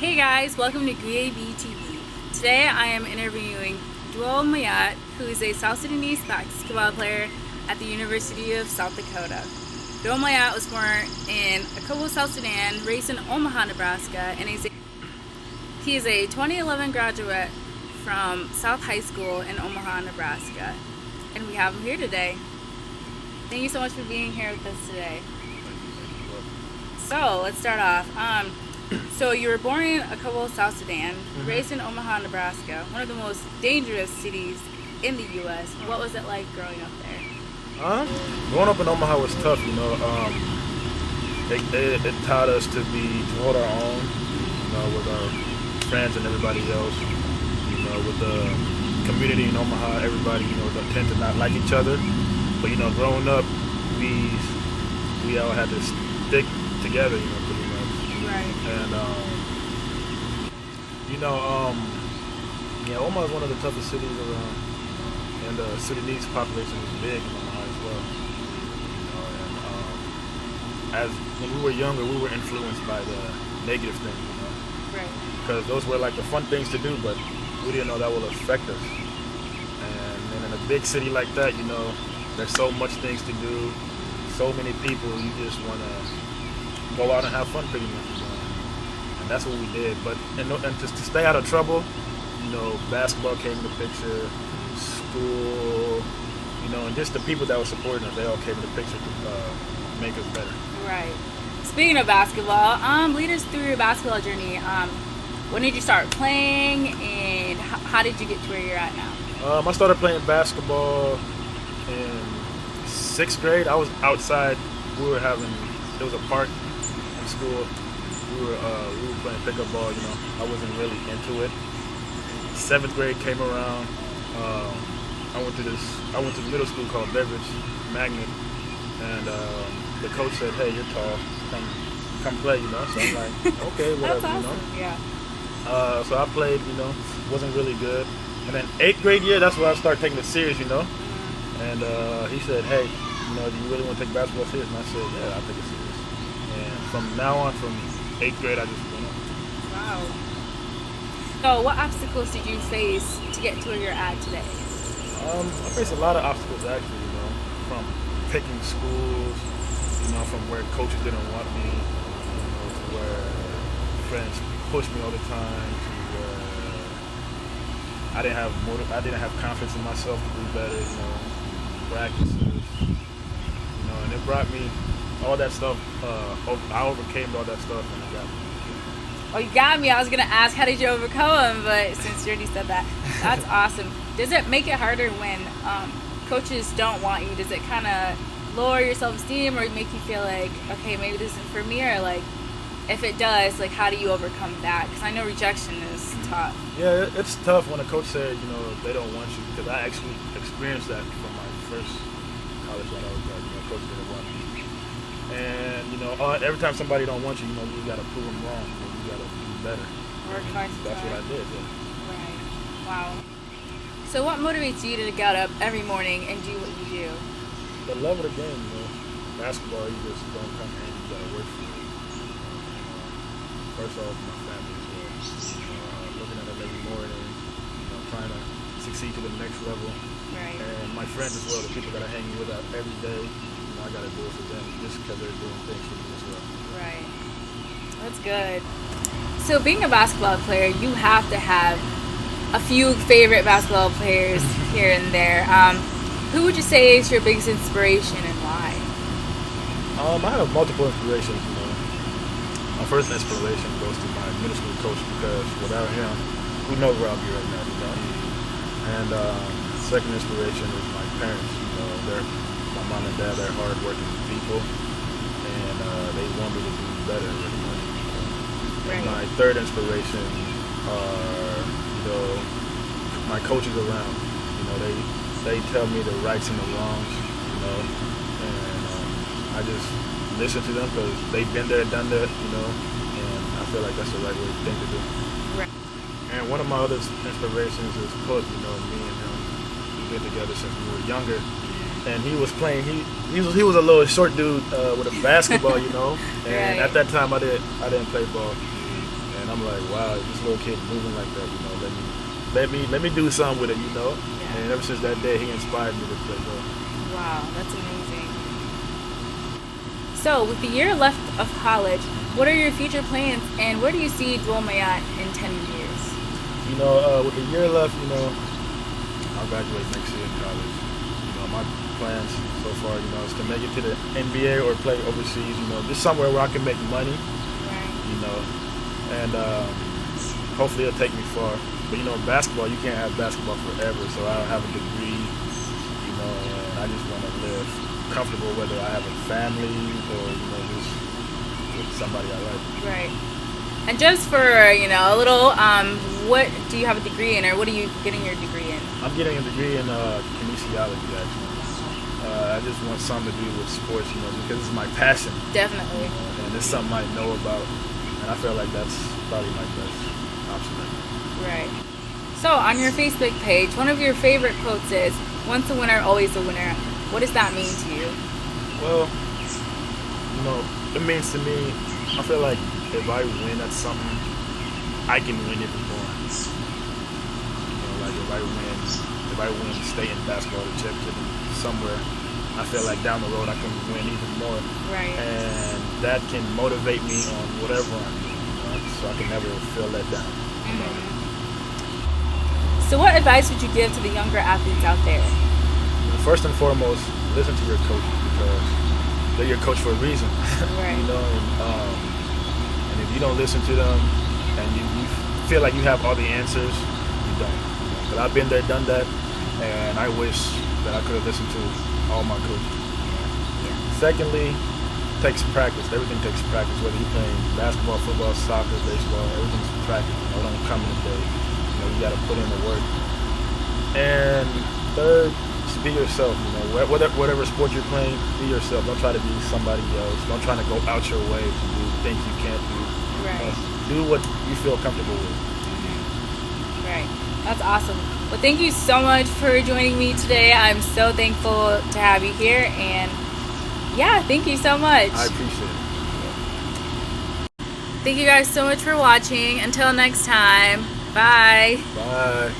Hey guys, welcome to Guye TV. Today I am interviewing Duol Mayot, who is a South Sudanese basketball player at the University of South Dakota. Duol Mayot was born in Guye, South Sudan, raised in Omaha, Nebraska, and he is a 2011 graduate from South High School in Omaha, Nebraska. And we have him here today. Thank you so much for being here with us today. So let's start off. So you were born in Guye, South Sudan, raised in Omaha, Nebraska, one of the most dangerous cities in the U.S. What was it like growing up there? Growing up in Omaha was tough, It taught us to hold our own, with our friends and everybody else. With the community in Omaha, everybody, they tend to not like each other. But growing up, we all had to stick together, pretty much. Right. And Omaha is one of the toughest cities around, and the Sudanese population is big in Omaha as well. As when we were younger, we were influenced by the negative things, Right. because those were like the fun things to do, but we didn't know that will affect us. And then in a big city like that, there's so much things to do, so many people. You just want to go out and have fun, pretty much. And that's what we did. But and to stay out of trouble, basketball came in the picture, school, and just the people that were supporting us, they all came in the picture to make us better. Right. Speaking of basketball, lead us through your basketball journey. When did you start playing, and how did you get to where you're at now? I started playing basketball in 6th grade. I was outside. There was a park in school. We were playing pickup ball. I wasn't really into it. 7th grade came around. I went to middle school called Beverage Magnet, and the coach said, "Hey, you're tall. Come play." So I'm like, "Okay, whatever." That's awesome. Yeah. So I played. Wasn't really good. And then 8th grade year, that's when I started taking it serious. And he said, "Hey, do you really want to take basketball serious?" And I said, "Yeah, I'll take it serious." And from now on, from 8th grade, I just went on. Wow. So what obstacles did you face to get to where you're at today? I faced a lot of obstacles, actually, from picking schools, from where coaches didn't want me, to where friends pushed me all the time, to where I didn't have confidence in myself to do better, practices, and it brought me all that stuff. I overcame all that stuff, and it got me. Oh, you got me. I was going to ask, how did you overcome them? But since you already said that, that's awesome. Does it make it harder when coaches don't want you? Does it kind of lower your self-esteem, or make you feel like, okay, maybe this isn't for me? Or, like, if it does, like, how do you overcome that? Because I know rejection is tough. Yeah, it's tough when a coach says, they don't want you. Because I actually experienced that from my first college when I was there. Coach didn't want me. And, every time somebody don't want you, you got to prove them wrong. You got to do better. Work hard. That's what I did, yeah. Right. Wow. So what motivates you to get up every morning and do what you do? The love of the game, Basketball, you just don't come in, you got to work for it. First off, my family as well. Looking at them every morning, trying to succeed to the next level. Right. And my friends as well, the people that I hang with out every day, I got to do it for them just because they're doing things for me as well. Right. That's good. So being a basketball player, you have to have a few favorite basketball players here and there. Who would you say is your biggest inspiration and why? I have multiple inspirations. My first inspiration goes to my middle school coach, because without him, who knows where I'll be right now, And second inspiration is my parents. My mom and dad, they're hard-working people, and they want me to do better, really much. Right. And my third inspiration are, my coaches around. They tell me the rights and the wrongs, and I just listen to them because they've been there, done that, and I feel like that's the right thing to do. Right. And one of my other inspirations is Pug. Me and him, we've been together since we were younger. And he was playing. He was a little short dude with a basketball, And Right. at that time, I didn't play ball. And I'm like, wow, this little kid moving like that, you know, let me do something with it, you know. Yeah. And ever since that day, he inspired me to play ball. Wow, that's amazing. So, with the year left of college, what are your future plans, and where do you see Duol Mayot in 10 years? You know, with the year left, you know, I'll graduate next year in college. You know, my plans so far, you know, is to make it to the NBA or play overseas. You know, just somewhere where I can make money. Right. You know, and hopefully it'll take me far. But you know, basketball, you can't have basketball forever. So I have a degree. You know, and I just want to live comfortable, whether I have a family or you know, just with somebody I like. Right. And just for, you know, a little, what do you have a degree in, or what are you getting your degree in? I'm getting a degree in kinesiology, actually. I just want something to do with sports, you know, because it's my passion. Definitely. And it's something I know about. And I feel like that's probably my best option right now. Right. So, on your Facebook page, one of your favorite quotes is, "Once a winner, always a winner." What does that mean to you? Well, you know, it means to me, I feel like if I win at something, I can win even more. You know, like if I win state in basketball, the championship somewhere, I feel like down the road I can win even more. Right. And that can motivate me on whatever I'm doing, you know, so I can never feel let down. So, what advice would you give to the younger athletes out there? First and foremost, listen to your coach, because they're your coach for a reason. Right. You know, and if you don't listen to them and you feel like you have all the answers, you don't. Because I've been there, done that, and I wish that I could have listened to all my coaches. Yeah. Secondly, takes practice. Everything takes practice, whether you're playing basketball, football, soccer, baseball, everything's practice. You know, it don't come in a day. You know, you got to put in the work. And third, just be yourself. You know, whatever sport you're playing, be yourself. Don't try to be somebody else. Don't try to go out your way to do things you can't do. Right. Do what you feel comfortable with. Right. That's awesome. Well, thank you so much for joining me today. I'm so thankful to have you here, and yeah, thank you so much. I appreciate it. Thank you guys so much for watching. Until next time, bye. Bye.